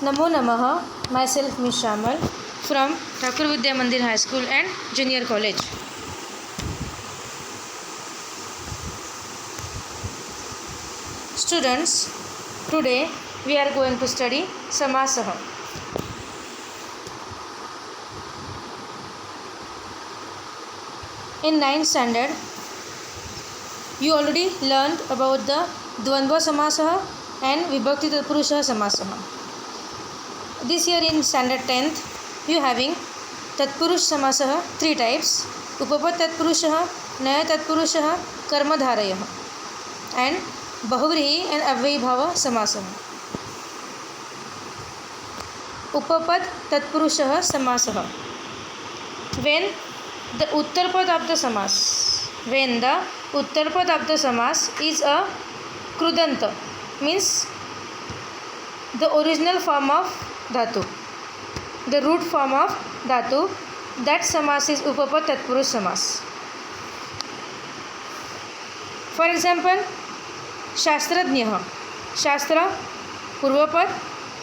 Namo Namaha, myself Ms. Shamal from Thakur Vidya Mandir High School and Junior College. Students, today we are going to study Samasah. In 9th standard, you already learned about the Dvandva Samasah and Vibhakti Tatpurusha Samasah. This year in standard 10th, you having Tatpurush Samasah 3 types: Upapat Tatpurushah, Naya Tatpurushah, Karmadharayah, and Bahuvrihi and Avyayibhava Samasah. Upapat Tatpurushah Samasah. When the Uttarpad of the Samas is a Krudanta, means the original form of Dhatu, the root form of Dhatu, that Samas is Upapat Tatpurush Samas. For example, Shastrajnah, Shastra Purvapad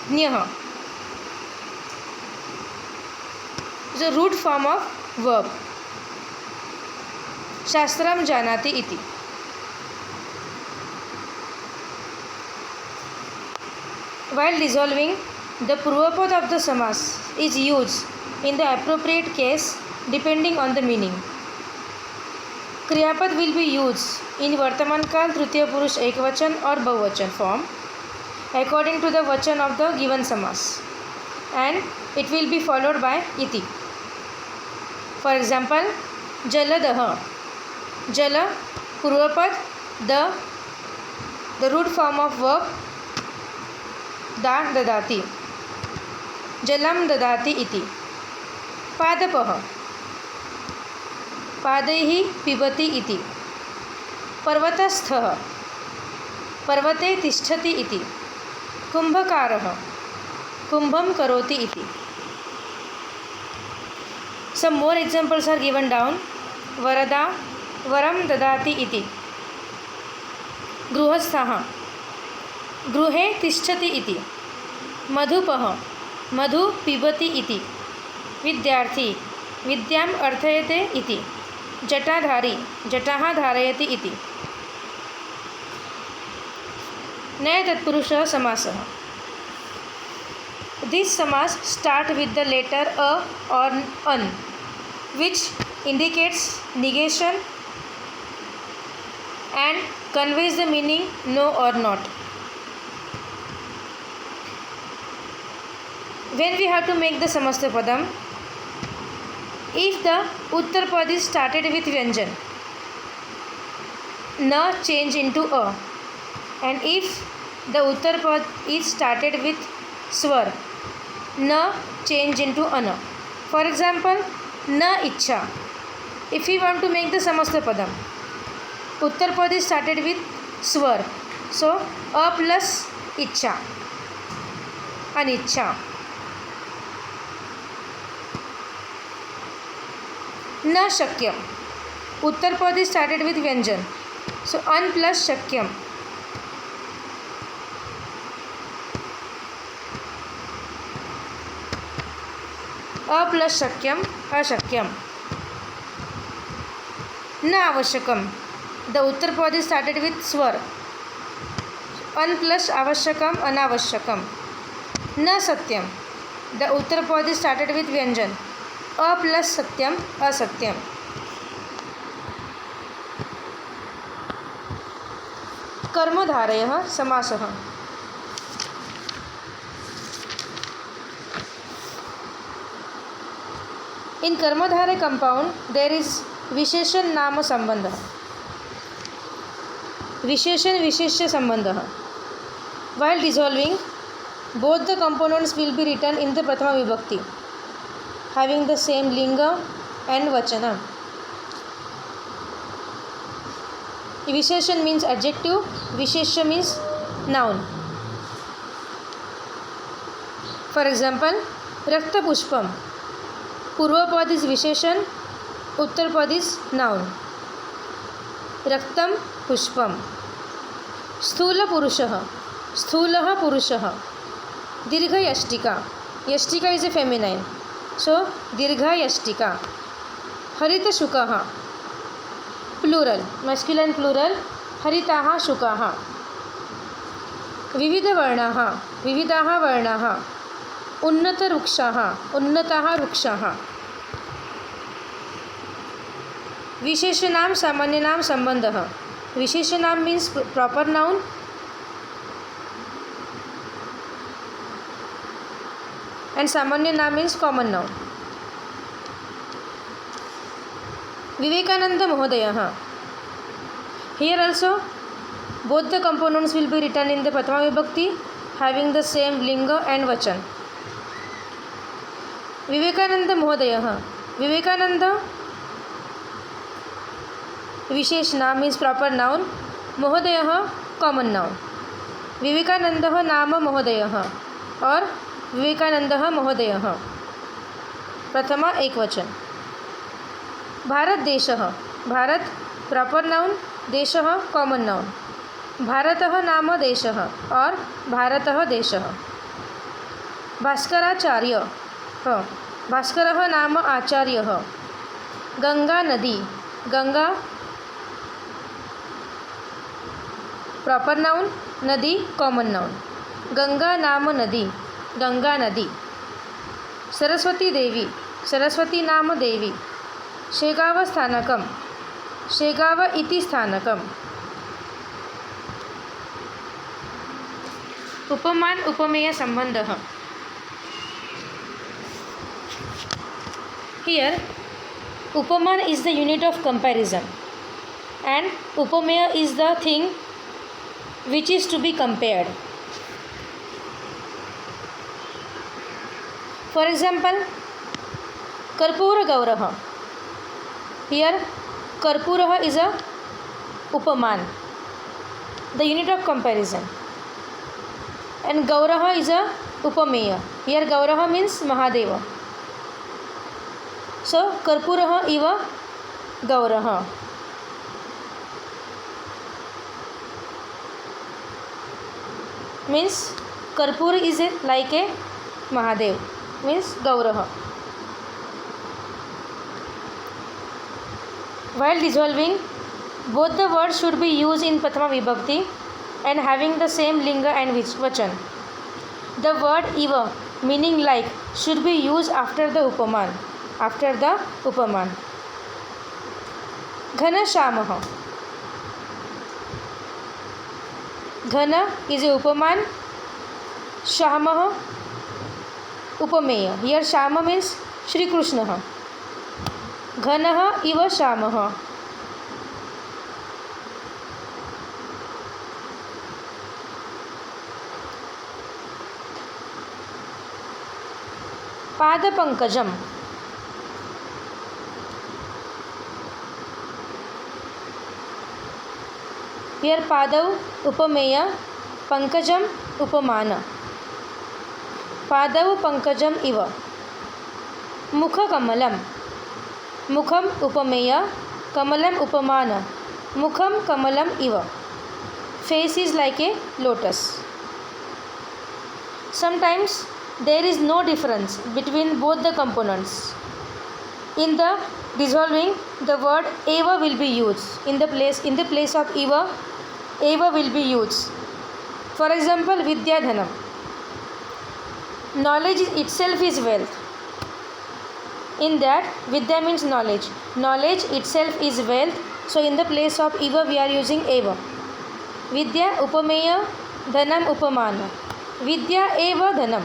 Nyah, the root form of verb. Shastram Janati iti. While dissolving, the Purvapad of the Samas is used in the appropriate case depending on the meaning. Kriyapad will be used in Vartaman Kal, Tritiya Purush Ekvachan or Bahuvachan form according to the Vachan of the given Samas, and it will be followed by iti. For example, Jaladaha, Jala Purvapad, the root form of verb da dadati, Jalam dadati iti. Padapah, Padaihi pibati iti. Parvatastha, Parvate tisthati iti. Kumbhakarah, Kumbham karoti iti. Some more examples are given down. Varada, Varam dadati iti. Gruhasthaha, Gruhe tisthati iti. Madhupah, Madhu pibati iti. Vidyarthi, Vidyam arthayate iti. Jatadhari, Jataha dharayati iti. Naya Tatpurusha Samasah. This Samas start with the letter A or An, which indicates negation and conveys the meaning no or not. When we have to make the Samasta Padam, if the Uttarpad is started with Vyanjan, Na change into A, and if the Uttarpad is started with Swar, Na change into Ana. For example, Na Ichha. If we want to make the Samasta Padam, Uttarpad is started with Swar, so A plus Ichha, Anichha. Na Shakyam. Uttarpad is started with Vyanjan, so An plus Shakyam. A plus Shakyam, Ashakyam. Na Avashakam. The Uttarpad is started with Swar. An plus Avashakam, Anavashakam. Na Satyam. The Uttarpad is started with Vyanjan. A plus Satyam, Asatyam. Karmadharayah Samasah. In Karmadhara compound, there is Visheshan Nama Sambandha, Visheshan Visheshya Sambandha. While dissolving, both the components will be written in the Prathama Vibhakti, having the same Linga and Vachana. Visheshan means adjective, Visheshya means noun. For example, Rakta Pushpam. Purvapad is Visheshan, Uttarpad is noun. Raktam Pushpam. Sthula Purushah, Sthulaha Purushah. दीर्घ यष्टिका. यष्टिका is a feminine. सो दीर्घ यष्टिका. हरित शुकः plural, मस्क्युलैन plural. हरिताः शुकाः. विविधवर्णाः, विविधाः वर्णाः. उन्नतवृक्षाः, उन्नताः वृक्षाः. विशेषनाम सामान्यनाम संबंधः. विशेषनाम means proper noun. And सामान्य नाम means common noun. Vivekananda Mohodayah. Here also both the components will be written in the Prathama Vibhakti having the same linga and vachan. Vivekananda Mohodayah. Vivekananda विशेष नाम means proper noun. Mohodayah common noun. विवेकानंदः नाम महोदयः और विवेकानंदः महोदयः. प्रथमा एक वचन. भारत देशः. Bharat proper noun, देशः common noun. भारतः नाम देशः और भारतः देशः. भास्कराचार्य. भास्करः नाम आचार्यः. गंगा नदी. गंगा प्रॉपर नाउन, नदी कॉमन नाउन. गंगा नाम नदी, गंगा नदी. सरस्वती देवी. सरस्वती नाम देवी. शेगाव स्थानकम. शेगाव इति स्थानकम. उपमान उपमेय संबंधः. Here upaman is the unit of comparison and upameya is the thing which is to be compared. For example, Karpura Gaurah. Here Karpurah is a upaman, the unit of comparison, and Gaurah is a upameya. Here Gaurah means Mahadeva. So Karpurah iva Gaurah. Means Karpur is like a Mahadev. Means Gaurah. While dissolving, both the words should be used in Prathama Vibhakti and having the same linga and vachan. The word iva, meaning like, should be used after the upaman. After the upaman. Ghana Shamah. Ghana is a upaman. Shamah upameya. Here Shama means Shri Krishna. Ghanah iva Shamah. Padapankajam. Here Padav upameya, Pankajam upamana. Padav Pankajam iva. Mukha Kamalam. Mukham upameya, Kamalam upamana. Mukham Kamalam iva. Face is like a lotus. Sometimes there is no difference between both the components. In the dissolving, the word eva will be used. In the place of eva will be used. For example, Vidyadhanam. Knowledge itself is wealth. In that, Vidya means knowledge. Knowledge itself is wealth. So in the place of eva we are using eva. Vidya upameya, dhanam upamana. Vidya eva dhanam.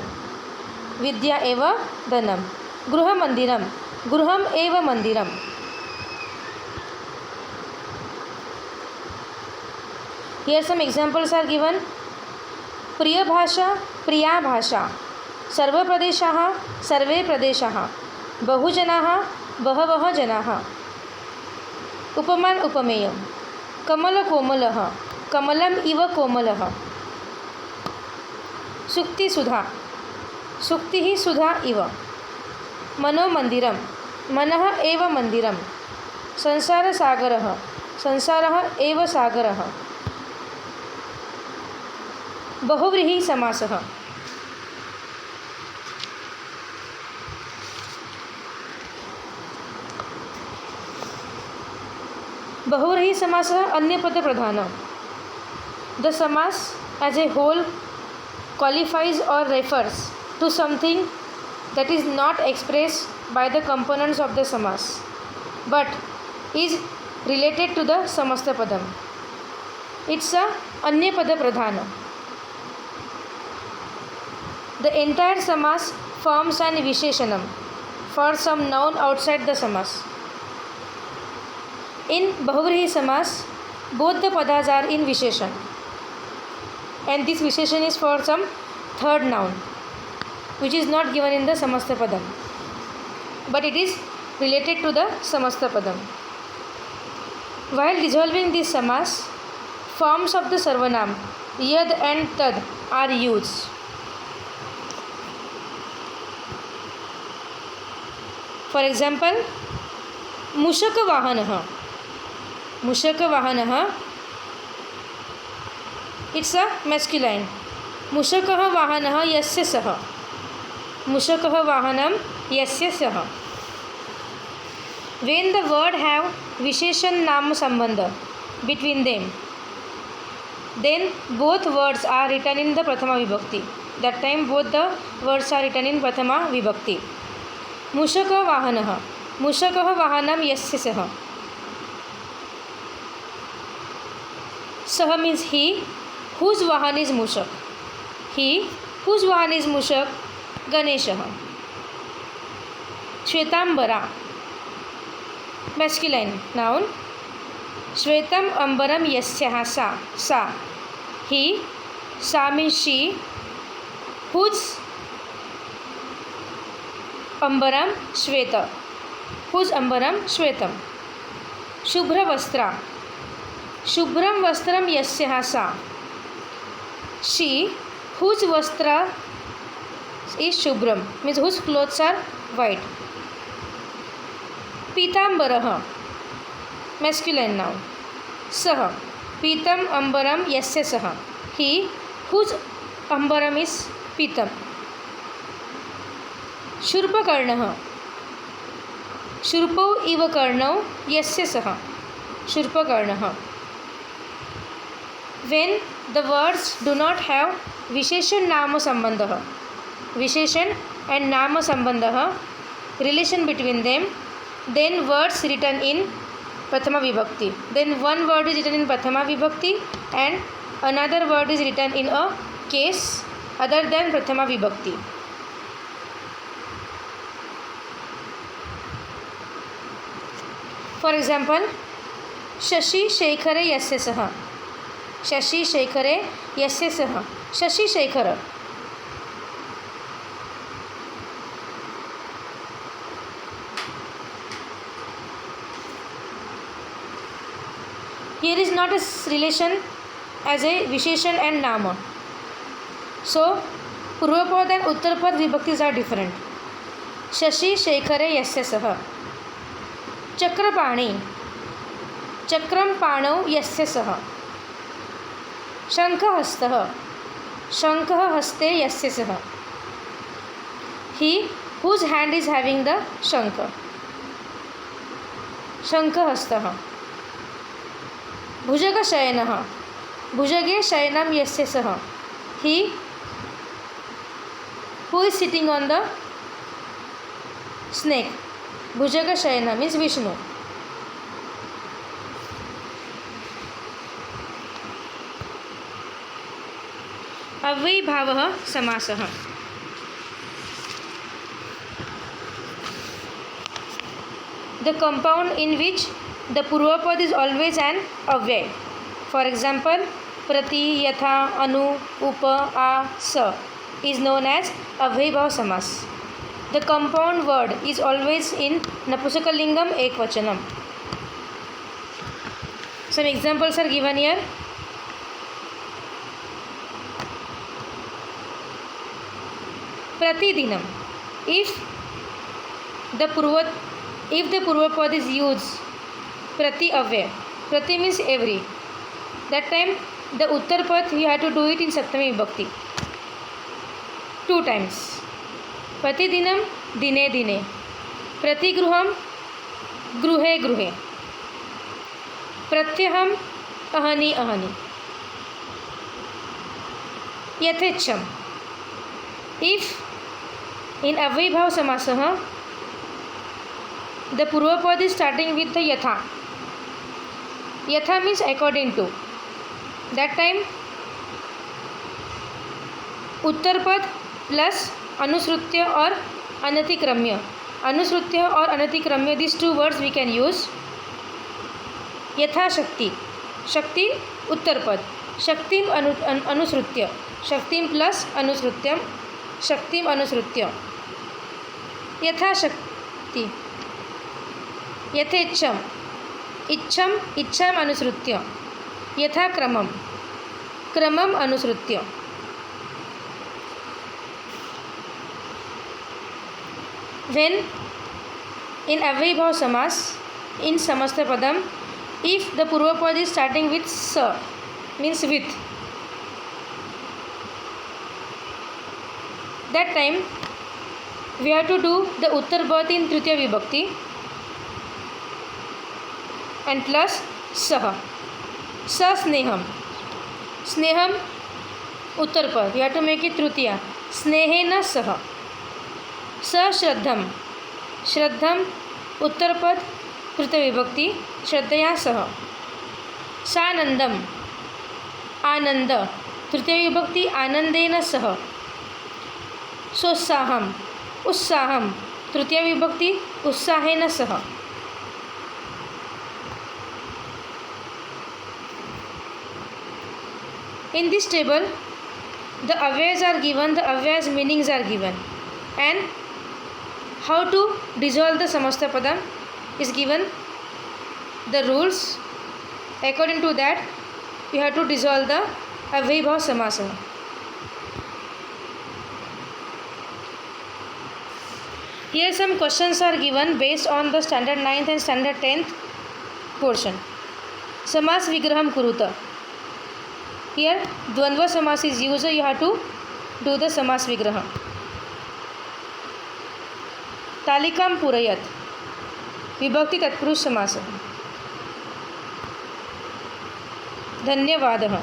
Vidya eva dhanam. Gruha mandiram. Gruham eva mandiram. Here some examples are given. Priya bhasha, priya bhasha. Sarva pradeshaha, sarve pradeshaha. Bahujanaha, bahavaha janaha. Upaman upameyam. Kamala komalaha. Kamalam iva komalaha. Sukti sudha. Suktihi sudha iva. Mano mandiram. Manah eva mandiram. Sansara sagarah. Sansarah eva sagarah. Bahuvrihi samasah. बहुव्रीहि समासः अन्यपदप्रधानः. The samas as a whole qualifies or refers to something that is not expressed by the components of the samas but is related to the samastapadam. It's a anyapada-pradhana. The entire samas forms an visheshanam for some noun outside the samas. In bahuvrihi samas, both the padas are in visheshan, and this visheshan is for some third noun which is not given in the samastapadam, but it is related to the samastapadam. While dissolving this samas, forms of the sarvanam yad and tad are used. For example, mushaka vahanah. Mushaka vahanah, it's a masculine. Mushakah vahanah yasya sah. Mushakah vahanam yasya sah. When the word have visheshan nama sambandha between them, then both words are written in the prathama vibhakti. That time both the words are written in prathama vibhakti. Mushakah vahanah. Mushakah vahanam yasya sah. Sah means he whose vahan is mushak. He whose vahan is mushak, Ganeshah. Shvetambara, masculine noun. Shvetam ambaram yasyah sa. Sa. He, sa means she, whose ambaram shveta. Whose ambaram shvetam. Shubhra vastra. Shubhram vastram yasyah sa. She whose vastra is shubhram, means whose clothes are white. Pitambarah, masculine noun. Sah. Pitam ambaram yasya sah. He whose ambaram is pitam. Shurpakarnah. Shurpau iva karnau yasya sah. Shurpakarnah. When the words do not have visheshan nama sambandha, visheshan and nama sambandha, relation between them, then words written in prathama vibhakti. Then one word is written in prathama vibhakti and another word is written in a case other than prathama vibhakti. For example, Shashi Shekhare yasya sah. Shashi Shekhare yasya sah. Shashi Shekhara. Here is not a relation as a visheshan and nama. So, Purvapad and Uttarpad vibhaktis are different. Shashi Shekhare yasya sah. Chakrapani. Chakram panau yasya sah. Shankahastah. Shankah haste yasya sah. He whose hand is having the shankha. Shankahastah. Bhujaga shayanah. Bhujage shayanam yasya sah. He who is sitting on the snake. Bhujaga shayanam is Vishnu. अव्ययीभावः समासः. The compound in which the Purvapad is always an avyay. For example, prati, yatha, anu, upa, a, sa is known as avyayibhav samas. The compound word is always in Napusakalingam Ekvachanam. Some examples are given here. Pratidinam. If the Purvapad is used prati avyay, prati means every. That time the Uttarpad we have to do it in Saptami Vibhakti 2 times. Pratidinam dine dine. Pratigruham gruhe gruhe. प्रत्यहम अहनि अहनि. यथेच्छम. If in avyabhav samasah the purvapad is starting with the yatha. Yatha means according to. That time उत्तर पद plus अनुश्रुत्य और अनतिक्रम्य. अनुश्रुत्य और अनतिक्रम्य, these two words we can use. यथाशक्ति. शक्ति उत्तर पद. शक्तिम अनुश्रुत्य. शक्तिम plus अनुश्रुत्यम. शक्तिम अनुश्रुत्य. यथाशक्ति. यथेच्छम. इच्छम इच्छाम अनुसृत्य. यथा क्रमम. क्रमम अनुसृत्य. When in avyabhav samas in samasta padam, if the purvapad is starting with sa, means with, that time we have to do the uttar pad in tritiya vibhakti and plus sah. Sa sneham. Sneham uttar pad, we have to make it tritiya. Snehena sah. सश्रद्धम. श्रद्धम उत्तर पद तृतीय विभक्ति श्रद्धया सह. सानंदम. आनंद तृतीय विभक्ति आनंदेन सह. सोत्साहम. उत्साहम तृतीय विभक्ति उत्साहेन सह. In this table the avyas are given, the avyas meanings are given, and how to dissolve the samasta padam is given. The rules, according to that you have to dissolve the avyabhav samasa. Here some questions are given based on the standard 9th and standard 10th portion. Samas vigraham kuruta. Here dvandva samas is used, you have to do the samas vigraham. तालिकां पूरयत. विभक्ति तत्पुरुष समास. धन्यवादः.